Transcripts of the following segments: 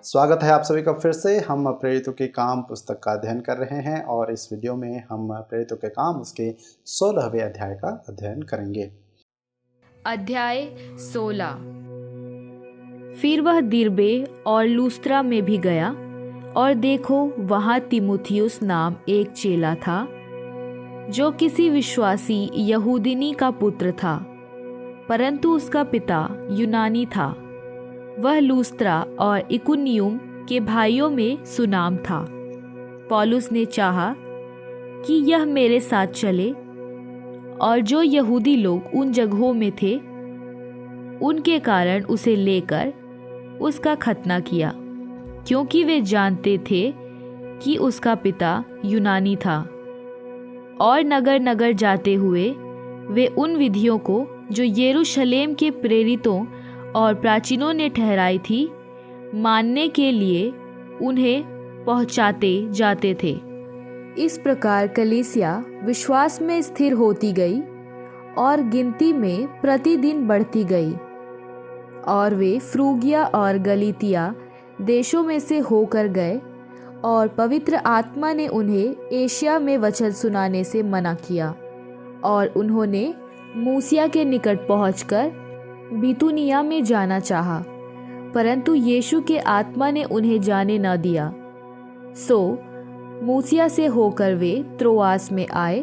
स्वागत है आप सभी का फिर से। हम प्रेरितों के काम पुस्तक का अध्ययन कर रहे हैं और इस वीडियो में हम प्रेरितों के काम उसके 16वें अध्याय का अध्ययन करेंगे। अध्याय 16। फिर वह दिरबे और लूस्त्रा में भी गया और देखो वहाँ तीमुथियुस नाम एक चेला था जो किसी विश्वासी यहूदिनी का पुत्र था, परंतु उसका पिता यूनानी था। वह लूस्त्रा और इकुनियुम के भाइयों में सुनाम था। पौलुस ने चाहा कि यह मेरे साथ चले, और जो यहूदी लोग उन जगहों में थे उनके कारण उसे लेकर उसका खतना किया, क्योंकि वे जानते थे कि उसका पिता यूनानी था। और नगर नगर जाते हुए वे उन विधियों को जो यरूशलेम के प्रेरितों और प्राचीनों ने ठहराई थी मानने के लिए उन्हें पहुंचाते जाते थे। इस प्रकार कलीसिया विश्वास में स्थिर होती गई और गिनती में प्रतिदिन बढ़ती गई, और वे फ्रूगिया और गलीतिया देशों में से होकर गए, और पवित्र आत्मा ने उन्हें एशिया में वचन सुनाने से मना किया, और उन्होंने मूसिया के निकट पहुंचकर बितूनिया में जाना चाहा, परंतु यीशु के आत्मा ने उन्हें जाने न दिया। सो मूसिया से होकर वे त्रोआस में आए,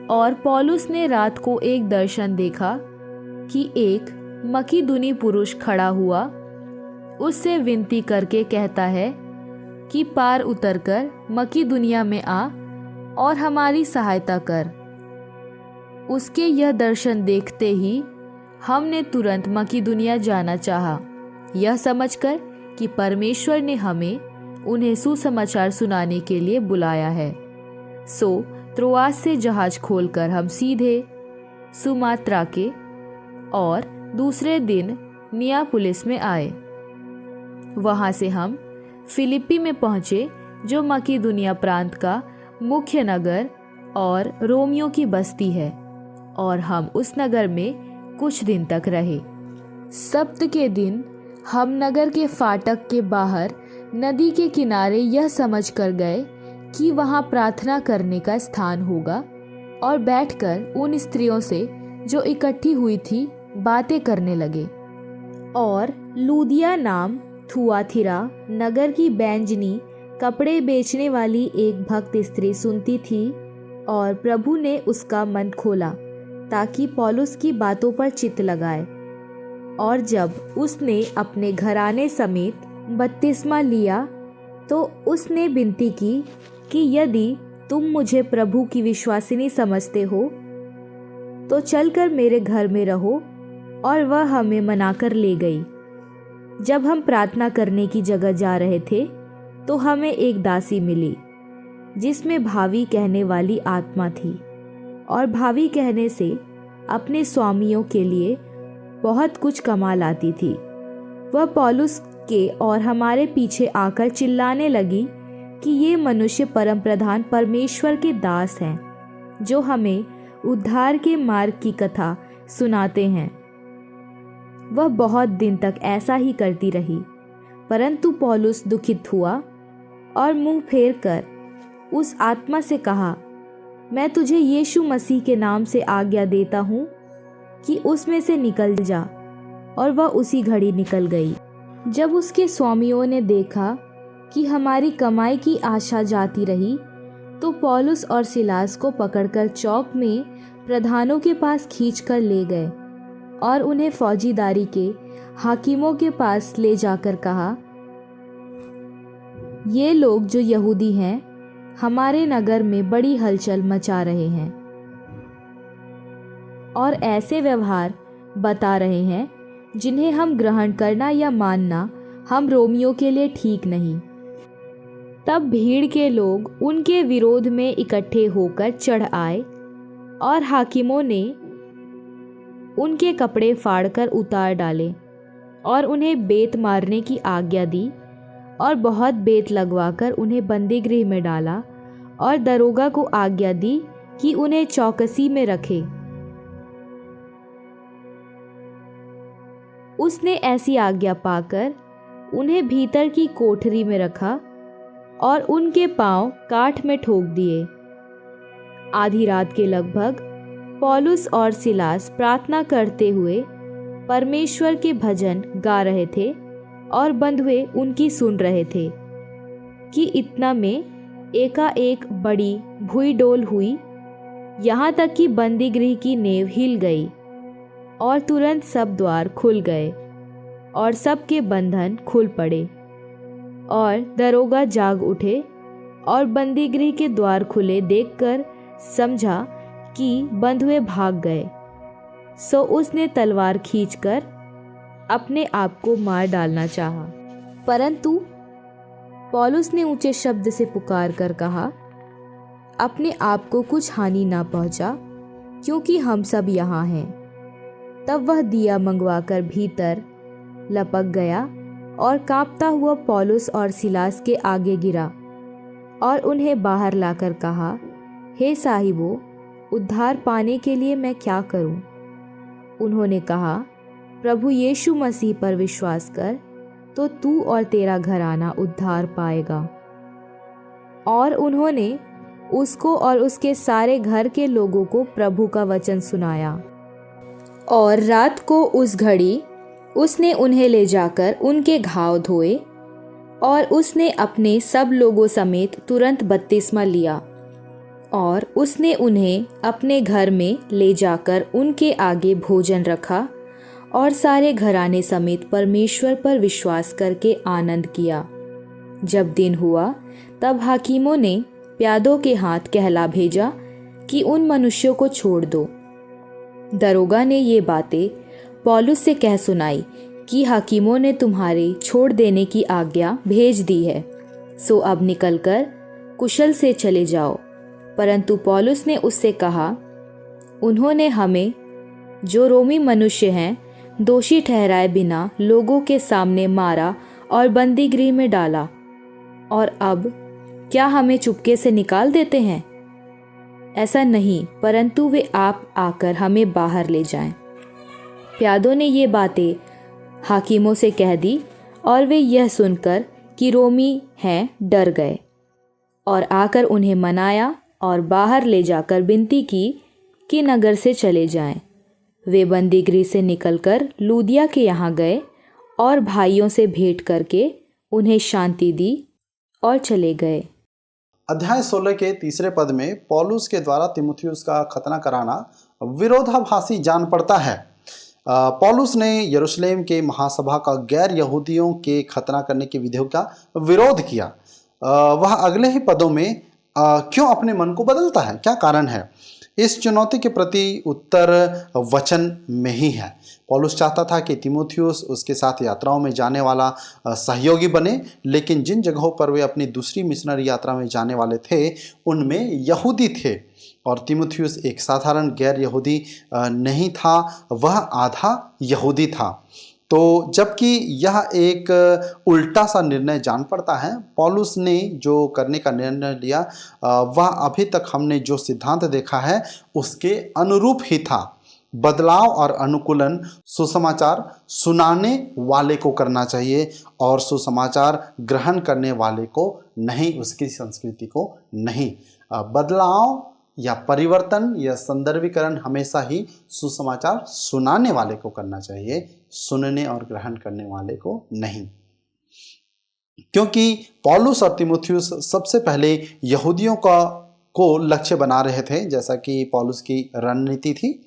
और पौलुस ने रात को एक दर्शन देखा कि एक मकीदुनी पुरुष खड़ा हुआ, उससे विनती करके कहता है कि पार उतरकर मकीदुनिया में आ और हमारी सहायता कर। उसके यह दर्शन देखते ही हमने तुरंत मकीदुनिया जाना चाहा, यह समझकर कि परमेश्वर ने हमें उन्हें सुसमाचार सुनाने के लिए बुलाया है। सो त्रोआस से जहाज खोलकर हम सीधे सुमात्रा के और दूसरे दिन नियापुलिस में आए। वहाँ से हम फिलिप्पी में पहुँचे, जो मकीदुनिया प्रांत का मुख्य नगर और रोमियों की बस्ती है, और हम उस नगर में कुछ दिन तक रहे। सप्त के दिन हम नगर के फाटक के बाहर नदी के किनारे यह समझ कर गए कि वहाँ प्रार्थना करने का स्थान होगा, और बैठकर उन स्त्रियों से जो इकट्ठी हुई थी बातें करने लगे। और लूदिया नाम थुआथिरा नगर की बैंजनी कपड़े बेचने वाली एक भक्त स्त्री सुनती थी, और प्रभु ने उसका मन खोला ताकि पौलुस की बातों पर चित्त लगाए। और जब उसने अपने घराने समेत बपतिस्मा लिया तो उसने विनती की कि यदि तुम मुझे प्रभु की विश्वासिनी समझते हो तो चलकर मेरे घर में रहो, और वह हमें मनाकर ले गई। जब हम प्रार्थना करने की जगह जा रहे थे तो हमें एक दासी मिली जिसमें भावी कहने वाली आत्मा थी, और भावी कहने से अपने स्वामियों के लिए बहुत कुछ कमा लाती थी। वह पौलुस के और हमारे पीछे आकर चिल्लाने लगी कि ये मनुष्य परम प्रधान परमेश्वर के दास हैं, जो हमें उद्धार के मार्ग की कथा सुनाते हैं। वह बहुत दिन तक ऐसा ही करती रही, परंतु पौलुस दुखित हुआ और मुंह फेर कर उस आत्मा से कहा, मैं तुझे यीशु मसीह के नाम से आज्ञा देता हूँ कि उसमें से निकल जा। और वह उसी घड़ी निकल गई। जब उसके स्वामियों ने देखा कि हमारी कमाई की आशा जाती रही, तो पौलुस और सिलास को पकड़कर चौक में प्रधानों के पास खींचकर ले गए, और उन्हें फौजीदारी के हाकिमों के पास ले जाकर कहा, ये लोग जो यहूदी हैं हमारे नगर में बड़ी हलचल मचा रहे हैं और ऐसे व्यवहार बता रहे हैं जिन्हें हम ग्रहण करना या मानना हम रोमियों के लिए ठीक नहीं। तब भीड़ के लोग उनके विरोध में इकट्ठे होकर चढ़ आए, और हाकिमों ने उनके कपड़े फाड़कर उतार डाले और उन्हें बेत मारने की आज्ञा दी, और बहुत बेत लगवाकर उन्हें बंदीगृह में डाला, और दरोगा को आज्ञा दी कि उन्हें चौकसी में रखे। उसने ऐसी आज्ञा पाकर उन्हें भीतर की कोठरी में रखा और उनके पांव काठ में ठोक दिए। आधी रात के लगभग पौलुस और सिलास प्रार्थना करते हुए परमेश्वर के भजन गा रहे थे और बंधुए उनकी सुन रहे थे कि इतना में एकाएक बड़ी भूईडोल हुई, यहाँ तक कि बंदीगृह की नेव हिल गई और तुरंत सब द्वार खुल गए और सबके बंधन खुल पड़े। और दरोगा जाग उठे और बंदीगृह के द्वार खुले देखकर समझा कि बंधुए भाग गए। सो उसने तलवार खींचकर अपने आप को मार डालना चाहा, परंतु पौलुस ने ऊंचे शब्द से पुकार कर कहा, अपने आप को कुछ हानि ना पहुंचा, क्योंकि हम सब यहाँ हैं। तब वह दिया मंगवाकर भीतर लपक गया और कांपता हुआ पौलुस और सिलास के आगे गिरा और उन्हें बाहर लाकर कहा, हे साहिबों, उद्धार पाने के लिए मैं क्या करूं? उन्होंने कहा, प्रभु यीशु मसीह पर विश्वास कर तो तू और तेरा घराना उद्धार पाएगा। और उन्होंने उसको और उसके सारे घर के लोगों को प्रभु का वचन सुनाया। और रात को उस घड़ी उसने उन्हें ले जाकर उनके घाव धोए और उसने अपने सब लोगों समेत तुरंत बपतिस्मा लिया। और उसने उन्हें अपने घर में ले जाकर उनके आगे भोजन रखा और सारे घराने समेत परमेश्वर पर विश्वास करके आनंद किया। जब दिन हुआ तब हाकिमों ने प्यादों के हाथ कहला भेजा कि उन मनुष्यों को छोड़ दो। दरोगा ने ये बातें पौलुस से कह सुनाई कि हाकिमों ने तुम्हारे छोड़ देने की आज्ञा भेज दी है, सो अब निकलकर कुशल से चले जाओ। परंतु पौलुस ने उससे कहा, उन्होंने हमें जो रोमी मनुष्य हैं दोषी ठहराए बिना लोगों के सामने मारा और बंदीगृह में डाला, और अब क्या हमें चुपके से निकाल देते हैं? ऐसा नहीं, परंतु वे आप आकर हमें बाहर ले जाएं। प्यादों ने ये बातें हाकिमों से कह दी और वे यह सुनकर कि रोमी हैं डर गए और आकर उन्हें मनाया और बाहर ले जाकर विनती की कि नगर से चले जाएं। वे बंदीगृह से निकलकर लूदिया के यहाँ गए और भाइयों से भेंट करके उन्हें शांति दी और चले गए। अध्याय 16 के तीसरे पद में पौलुस के द्वारा तीमुथियुस का खतना कराना विरोधाभासी जान पड़ता है। पौलुस ने यरूशलेम के महासभा का गैर यहूदियों के खतना करने की विधियों का विरोध किया। वह अगले ही पदों में क्यों अपने मन को बदलता है, क्या कारण है? इस चुनौती के प्रति उत्तर वचन में ही है। पौलुस चाहता था कि तीमुथियुस उसके साथ यात्राओं में जाने वाला सहयोगी बने, लेकिन जिन जगहों पर वे अपनी दूसरी मिशनरी यात्रा में जाने वाले थे उनमें यहूदी थे और तीमुथियुस एक साधारण गैर यहूदी नहीं था, वह आधा यहूदी था। तो जबकि यह एक उल्टा सा निर्णय जान पड़ता है, पौलुस ने जो करने का निर्णय लिया वह अभी तक हमने जो सिद्धांत देखा है उसके अनुरूप ही था। बदलाव और अनुकूलन सुसमाचार सुनाने वाले को करना चाहिए और सुसमाचार ग्रहण करने वाले को नहीं, उसकी संस्कृति को नहीं। बदलाव या परिवर्तन या संदर्भीकरण हमेशा ही सुसमाचार सुनाने वाले को करना चाहिए, सुनने और ग्रहण करने वाले को नहीं। क्योंकि पौलुस और तीमुथियुस सबसे पहले यहूदियों को लक्ष्य बना रहे थे, जैसा कि पौलुस की रणनीति थी,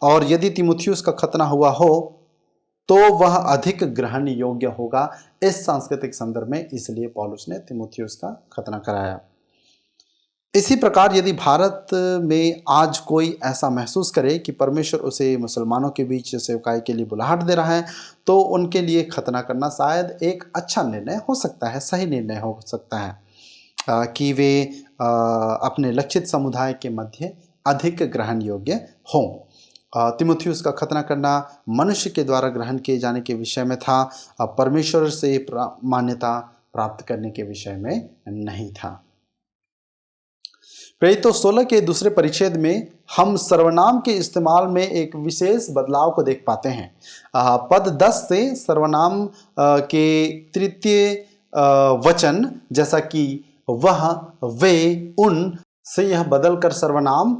और यदि तीमुथियुस का खतना हुआ हो तो वह अधिक ग्रहण योग्य होगा इस सांस्कृतिक संदर्भ में, इसलिए पौलुस ने तीमुथियुस का खतना कराया। इसी प्रकार यदि भारत में आज कोई ऐसा महसूस करे कि परमेश्वर उसे मुसलमानों के बीच सेवकाई के लिए बुलाहट दे रहा है, तो उनके लिए खतना करना शायद एक अच्छा निर्णय हो सकता है, सही निर्णय हो सकता है कि वे अपने लक्षित समुदाय के मध्य अधिक ग्रहण योग्य हों। तीमुथियुस का खतना करना मनुष्य के द्वारा ग्रहण किए जाने के विषय में था, परमेश्वर से मान्यता प्राप्त करने के विषय में नहीं था। प्रेरितों 16 के दूसरे परिच्छेद में हम सर्वनाम के इस्तेमाल में एक विशेष बदलाव को देख पाते हैं। पद 10 से सर्वनाम के तृतीय वचन जैसा कि वह, वे, उन से यह बदलकर सर्वनाम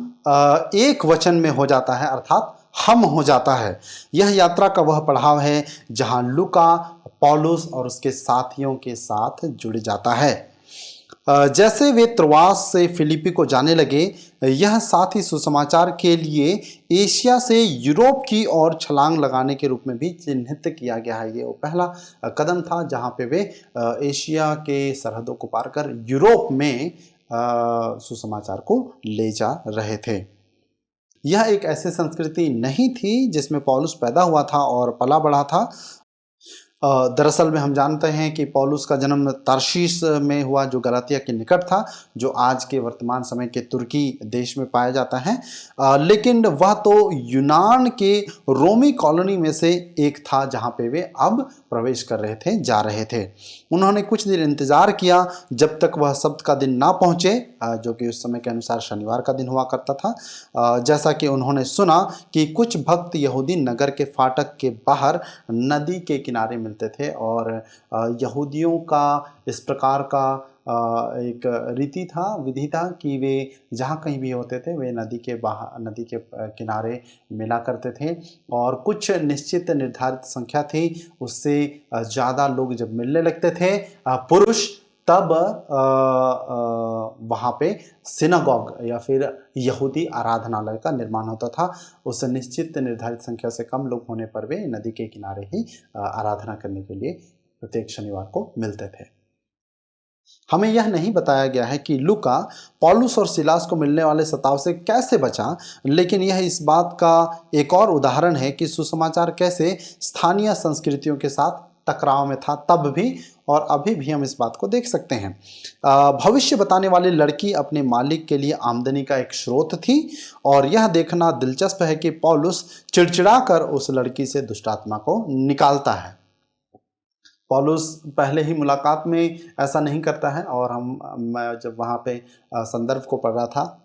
एक वचन में हो जाता है, अर्थात हम हो जाता है। यह यात्रा का वह पड़ाव है जहां लूका पौलुस और उसके साथियों के साथ जुड़ जाता है। जैसे वे त्रोआस से फिलिप्पी को जाने लगे, यह साथ ही सुसमाचार के लिए एशिया से यूरोप की ओर छलांग लगाने के रूप में भी चिन्हित किया गया है। ये वो पहला कदम था जहां पे वे एशिया के सरहदों को पार कर यूरोप में सुसमाचार को ले जा रहे थे। यह एक ऐसी संस्कृति नहीं थी जिसमें पौलुस पैदा हुआ था और पला बढ़ा था। दरअसल में हम जानते हैं कि पौलुस का जन्म तार्शीश में हुआ, जो गलातिया के निकट था, जो आज के वर्तमान समय के तुर्की देश में पाया जाता है। लेकिन वह तो यूनान के रोमी कॉलोनी में से एक था जहां पे वे अब प्रवेश कर रहे थे, जा रहे थे। उन्होंने कुछ दिन इंतजार किया जब तक वह सब्त का दिन ना पहुंचे, जो कि उस समय के अनुसार शनिवार का दिन हुआ करता था। जैसा कि उन्होंने सुना कि कुछ भक्त यहूदी नगर के फाटक के बाहर नदी के किनारे मिलते थे और यहूदियों का इस प्रकार का एक रीति था, विधि था कि वे जहाँ कहीं भी होते थे वे नदी के किनारे मिला करते थे और कुछ निश्चित निर्धारित संख्या थी, उससे ज़्यादा लोग जब मिलने लगते थे पुरुष, तब वहाँ पे सिनागॉग या फिर यहूदी आराधनालय का निर्माण होता था। उस निश्चित निर्धारित संख्या से कम लोग होने पर वे नदी के किनारे ही आराधना करने के लिए प्रत्येक शनिवार को मिलते थे। हमें यह नहीं बताया गया है कि लूका पौलुस और सिलास को मिलने वाले सताव से कैसे बचा, लेकिन यह इस बात का एक और उदाहरण है कि सुसमाचार कैसे स्थानीय संस्कृतियों के साथ टकराव में था, तब भी और अभी भी हम इस बात को देख सकते हैं। भविष्य बताने वाली लड़की अपने मालिक के लिए आमदनी का एक स्रोत थी और यह देखना दिलचस्प है कि पौलुस चिड़चिड़ा कर उस लड़की से दुष्ट आत्मा को निकालता है। पौलुस पहले ही मुलाकात में ऐसा नहीं करता है और मैं जब वहाँ पे संदर्भ को पढ़ रहा था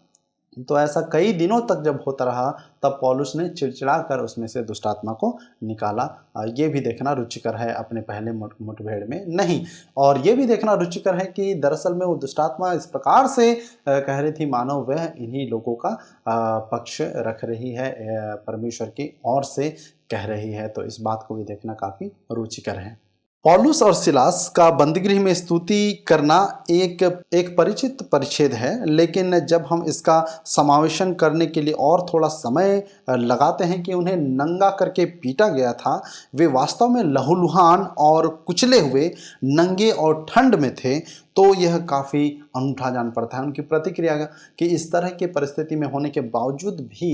तो ऐसा कई दिनों तक जब होता रहा, तब पौलुस ने चिड़चिड़ा कर उसमें से दुष्ट आत्मा को निकाला। ये भी देखना रुचिकर है, अपने पहले मुठभेड़ में नहीं। और ये भी देखना रुचिकर है कि दरअसल में वो दुष्ट आत्मा इस प्रकार से कह रही थी मानो वह इन्हीं लोगों का पक्ष रख रही है, परमेश्वर की ओर से कह रही है। तो इस बात को भी देखना काफ़ी रुचिकर है। पौलुस और सिलास का बंदीगृह में स्तुति करना एक परिचित परिच्छेद है, लेकिन जब हम इसका समावेशन करने के लिए और थोड़ा समय लगाते हैं कि उन्हें नंगा करके पीटा गया था, वे वास्तव में लहूलुहान और कुचले हुए, नंगे और ठंड में थे, तो यह काफ़ी अनूठा जान पड़ता है। उनकी प्रतिक्रिया कि इस तरह की परिस्थिति में होने के बावजूद भी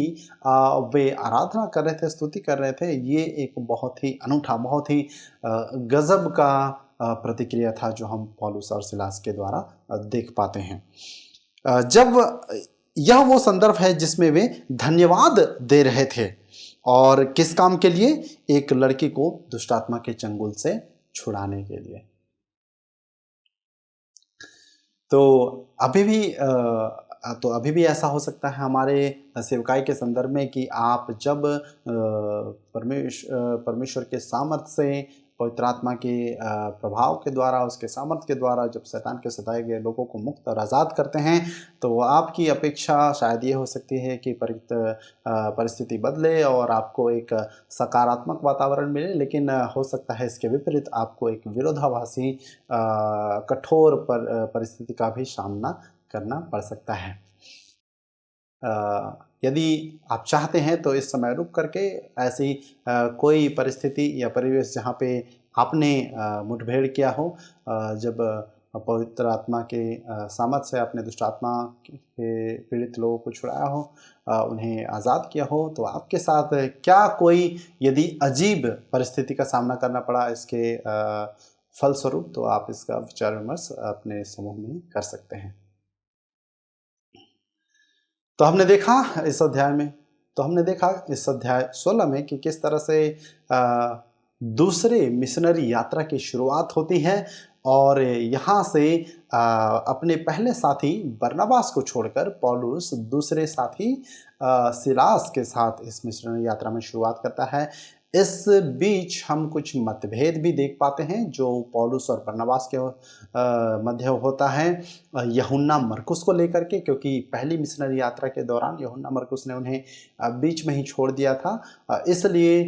वे आराधना कर रहे थे, स्तुति कर रहे थे। ये एक बहुत ही अनूठा, बहुत ही गजब का प्रतिक्रिया था जो हम पौलुस और सिलास के द्वारा देख पाते हैं। जब यह वो संदर्भ है जिसमें वे धन्यवाद दे रहे थे, और किस काम के लिए? एक लड़की को दुष्ट आत्मा के चंगुल से छुड़ाने के लिए। तो अभी भी ऐसा हो सकता है हमारे सेवकाई के संदर्भ में कि आप जब परमेश्वर के सामर्थ्य से, पवित्र आत्मा के प्रभाव के द्वारा, उसके सामर्थ्य के द्वारा जब शैतान के सताए गए लोगों को मुक्त और आज़ाद करते हैं, तो आपकी अपेक्षा शायद ये हो सकती है कि परिस्थिति बदले और आपको एक सकारात्मक वातावरण मिले, लेकिन हो सकता है इसके विपरीत आपको एक विरोधाभासी कठोर परिस्थिति का भी सामना करना पड़ सकता है। यदि आप चाहते हैं तो इस समय रुक करके ऐसी कोई परिस्थिति या परिवेश जहाँ पे आपने मुठभेड़ किया हो, जब पवित्र आत्मा के सामर्थ्य से आपने दुष्ट आत्मा के पीड़ित लोगों को छुड़ाया हो, उन्हें आज़ाद किया हो, तो आपके साथ क्या कोई यदि अजीब परिस्थिति का सामना करना पड़ा इसके फलस्वरूप, तो आप इसका विचार विमर्श अपने समूह में कर सकते हैं। तो हमने देखा इस अध्याय 16 में कि किस तरह से दूसरे मिशनरी यात्रा की शुरुआत होती है और यहाँ से अपने पहले साथी बरनबास को छोड़कर पौलुस दूसरे साथी सिलास के साथ इस मिशनरी यात्रा में शुरुआत करता है। इस बीच हम कुछ मतभेद भी देख पाते हैं जो पौलुस और बरनबास के मध्य होता है यूहन्ना मरकुस को लेकर के, क्योंकि पहली मिशनरी यात्रा के दौरान यूहन्ना मरकुस ने उन्हें बीच में ही छोड़ दिया था। इसलिए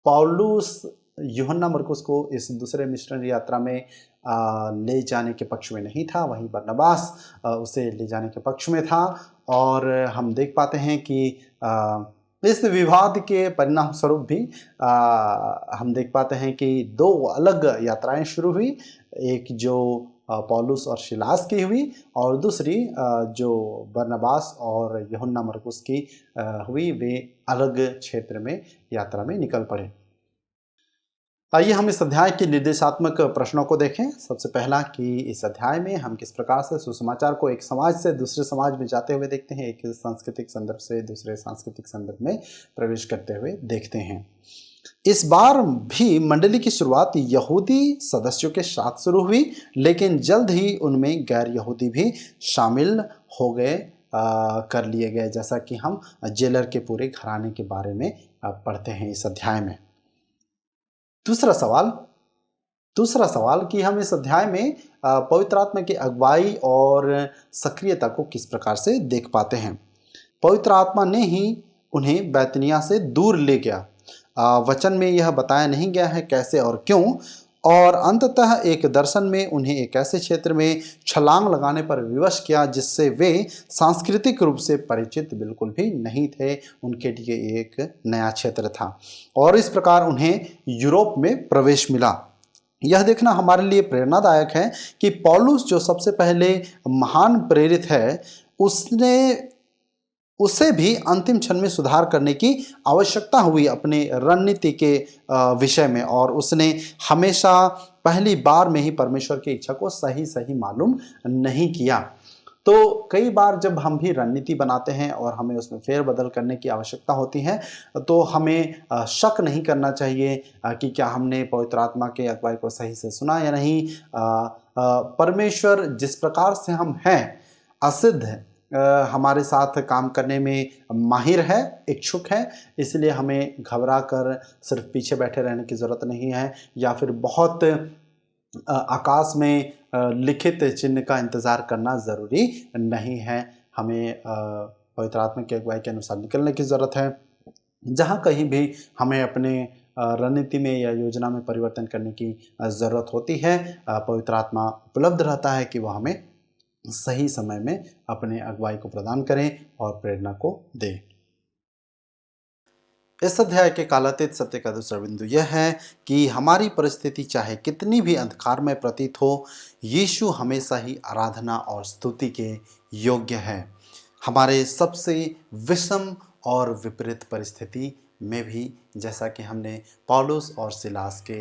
पौलुस यूहन्ना मरकुस को इस दूसरे मिशनरी यात्रा में ले जाने के पक्ष में नहीं था, वहीं बरनबास उसे ले जाने के पक्ष में था। और हम देख पाते हैं कि इस विवाद के परिणाम स्वरूप भी हम देख पाते हैं कि दो अलग यात्राएं शुरू हुई, एक जो पौलुस और सिलास की हुई और दूसरी जो बरनबास और यूहन्ना मरकुस की हुई। वे अलग क्षेत्र में यात्रा में निकल पड़े। आइए हम इस अध्याय के निर्देशात्मक प्रश्नों को देखें। सबसे पहला कि इस अध्याय में हम किस प्रकार से सुसमाचार को एक समाज से दूसरे समाज में जाते हुए देखते हैं, एक सांस्कृतिक संदर्भ से दूसरे सांस्कृतिक संदर्भ में प्रवेश करते हुए देखते हैं। इस बार भी मंडली की शुरुआत यहूदी सदस्यों के साथ शुरू हुई, लेकिन जल्द ही उनमें गैर यहूदी भी शामिल हो गए कर लिए गए, जैसा कि हम जेलर के पूरे घराने के बारे में पढ़ते हैं इस अध्याय में। दूसरा सवाल कि हम इस अध्याय में पवित्र आत्मा की अगुवाई और सक्रियता को किस प्रकार से देख पाते हैं। पवित्र आत्मा ने ही उन्हें बैतनिया से दूर ले गया। वचन में यह बताया नहीं गया है कैसे और क्यों, और अंततः एक दर्शन में उन्हें एक ऐसे क्षेत्र में छलांग लगाने पर विवश किया जिससे वे सांस्कृतिक रूप से परिचित बिल्कुल भी नहीं थे। उनके लिए एक नया क्षेत्र था और इस प्रकार उन्हें यूरोप में प्रवेश मिला। यह देखना हमारे लिए प्रेरणादायक है कि पौलुस जो सबसे पहले महान प्रेरित है, उसे भी अंतिम क्षण में सुधार करने की आवश्यकता हुई अपने रणनीति के विषय में, और उसने हमेशा पहली बार में ही परमेश्वर की इच्छा को सही मालूम नहीं किया। तो कई बार जब हम भी रणनीति बनाते हैं और हमें उसमें फेरबदल करने की आवश्यकता होती है, तो हमें शक नहीं करना चाहिए कि क्या हमने पवित्र आत्मा के अगुवाई को सही से सुना या नहीं। परमेश्वर जिस प्रकार से हम हैं, असिद्ध है, हमारे साथ काम करने में माहिर है, इच्छुक है, इसलिए हमें घबरा कर सिर्फ पीछे बैठे रहने की ज़रूरत नहीं है या फिर बहुत आकाश में लिखित चिन्ह का इंतज़ार करना ज़रूरी नहीं है। हमें पवित्र आत्मा की अगुवाई के अनुसार निकलने की ज़रूरत है। जहाँ कहीं भी हमें अपने रणनीति में या योजना में परिवर्तन करने की ज़रूरत होती है, पवित्र आत्मा उपलब्ध रहता है कि वह हमें सही समय में अपने अगुवाई को प्रदान करें और प्रेरणा को दें। इस अध्याय के कालातीत सत्य का दूसरा बिंदु यह है कि हमारी परिस्थिति चाहे कितनी भी अंधकार में प्रतीत हो, यीशु हमेशा ही आराधना और स्तुति के योग्य है। हमारे सबसे विषम और विपरीत परिस्थिति में भी, जैसा कि हमने पौलुस और सिलास के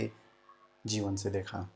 जीवन से देखा।